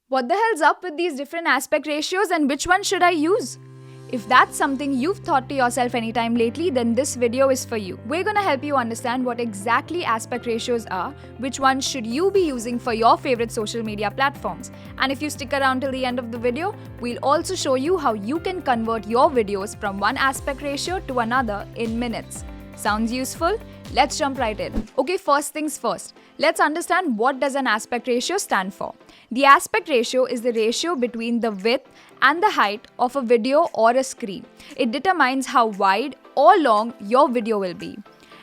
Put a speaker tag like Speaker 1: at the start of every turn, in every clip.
Speaker 1: What the hell's up with these different aspect ratios and which one should I use? If that's something you've thought to yourself anytime lately, then this video is for you. We're gonna help you understand what exactly aspect ratios are, which ones should you be using for your favorite social media platforms. And if you stick around till the end of the video, we'll also show you how you can convert your videos from one aspect ratio to another in minutes. Sounds useful? Let's jump right in. Okay, first things first. Let's understand what does an aspect ratio stand for. The aspect ratio is the ratio between the width and the height of a video or a screen. It determines how wide or long your video will be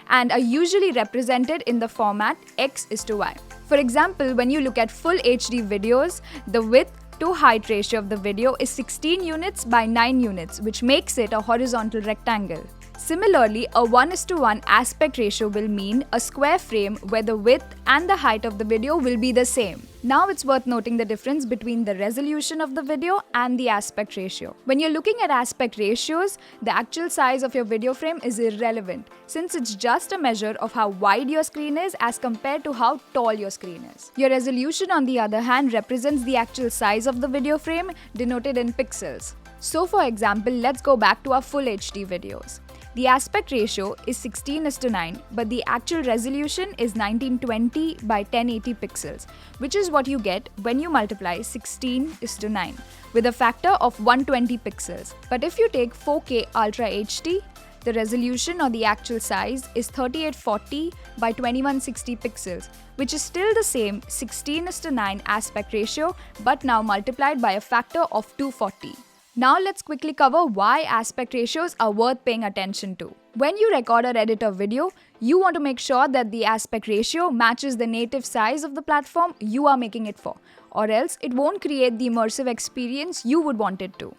Speaker 1: and are usually represented in the format x:y. For example, when you look at full HD videos, the width to height ratio of the video is 16 units by 9 units, which makes it a horizontal rectangle. Similarly, a 1:1 aspect ratio will mean a square frame where the width and the height of the video will be the same. Now it's worth noting the difference between the resolution of the video and the aspect ratio. When you're looking at aspect ratios, the actual size of your video frame is irrelevant, since it's just a measure of how wide your screen is as compared to how tall your screen is. Your resolution, on the other hand, represents the actual size of the video frame, denoted in pixels. So for example, let's go back to our full HD videos. The aspect ratio is 16:9, but the actual resolution is 1920 by 1080 pixels, which is what you get when you multiply 16:9 with a factor of 120 pixels. But if you take 4K Ultra HD, the resolution or the actual size is 3840 by 2160 pixels, which is still the same 16:9 aspect ratio, but now multiplied by a factor of 240. Now let's quickly cover why aspect ratios are worth paying attention to. When you record or edit a video, you want to make sure that the aspect ratio matches the native size of the platform you are making it for, or else it won't create the immersive experience you would want it to.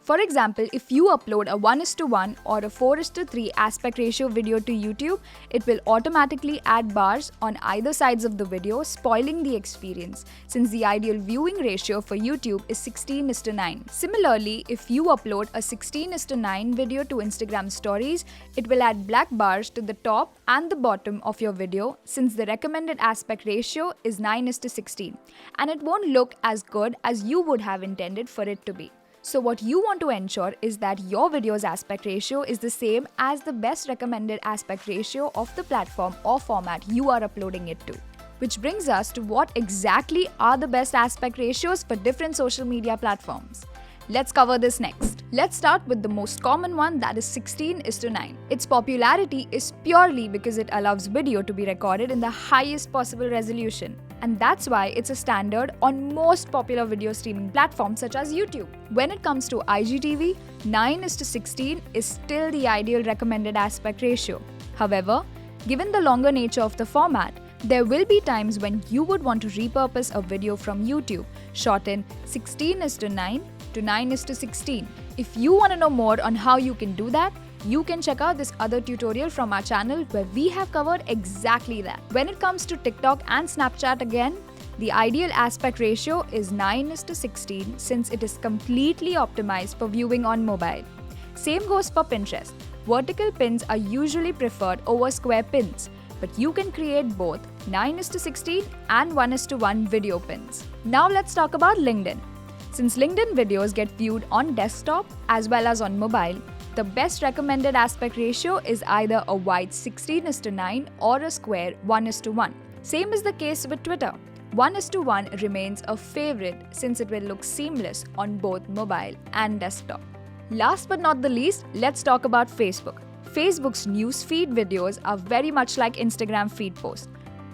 Speaker 1: For example, if you upload a 1:1 or a 4:3 aspect ratio video to YouTube, it will automatically add bars on either sides of the video, spoiling the experience, since the ideal viewing ratio for YouTube is 16:9. Similarly, if you upload a 16:9 video to Instagram stories, it will add black bars to the top and the bottom of your video, since the recommended aspect ratio is 9:16, and it won't look as good as you would have intended for it to be. So what you want to ensure is that your video's aspect ratio is the same as the best recommended aspect ratio of the platform or format you are uploading it to. Which brings us to what exactly are the best aspect ratios for different social media platforms. Let's cover this next. Let's start with the most common one, that is 16:9. Its popularity is purely because it allows video to be recorded in the highest possible resolution. And that's why it's a standard on most popular video streaming platforms such as YouTube. When it comes to IGTV, 9:16 is still the ideal recommended aspect ratio. However, given the longer nature of the format, there will be times when you would want to repurpose a video from YouTube, shorten 16:9 to 9:16. If you want to know more on how you can do that, you can check out this other tutorial from our channel where we have covered exactly that. When it comes to TikTok and Snapchat again, the ideal aspect ratio is 9:16 since it is completely optimized for viewing on mobile. Same goes for Pinterest. Vertical pins are usually preferred over square pins, but you can create both 9:16 and 1:1 video pins. Now let's talk about LinkedIn. Since LinkedIn videos get viewed on desktop as well as on mobile, the best recommended aspect ratio is either a wide 16:9 or a square 1:1. Same is the case with Twitter. 1:1 remains a favorite since it will look seamless on both mobile and desktop. Last but not the least, let's talk about Facebook. Facebook's newsfeed videos are very much like Instagram feed posts.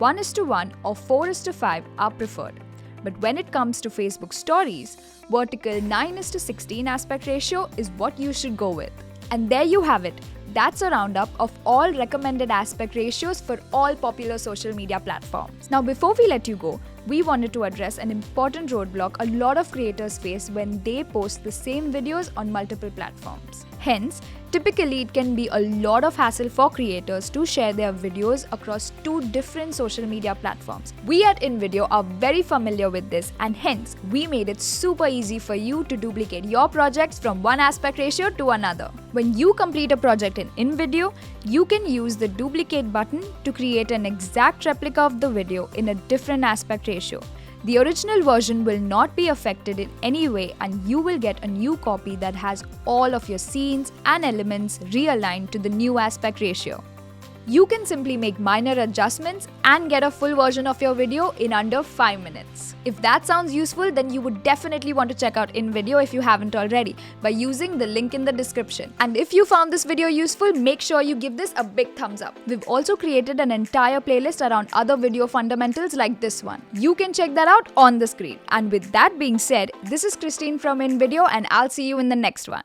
Speaker 1: 1:1 or 4:5 are preferred. But when it comes to Facebook stories, vertical 9:16 aspect ratio is what you should go with. And there you have it. That's a roundup of all recommended aspect ratios for all popular social media platforms. Now, before we let you go, we wanted to address an important roadblock a lot of creators face when they post the same videos on multiple platforms. Hence, typically it can be a lot of hassle for creators to share their videos across two different social media platforms. We at InVideo are very familiar with this, and hence we made it super easy for you to duplicate your projects from one aspect ratio to another. When you complete a project in InVideo, you can use the duplicate button to create an exact replica of the video in a different aspect ratio. The original version will not be affected in any way, and you will get a new copy that has all of your scenes and elements realigned to the new aspect ratio. You can simply make minor adjustments and get a full version of your video in under 5 minutes. If that sounds useful, then you would definitely want to check out InVideo if you haven't already by using the link in the description. And if you found this video useful, make sure you give this a big thumbs up. We've also created an entire playlist around other video fundamentals like this one. You can check that out on the screen. And with that being said, this is Christine from InVideo, and I'll see you in the next one.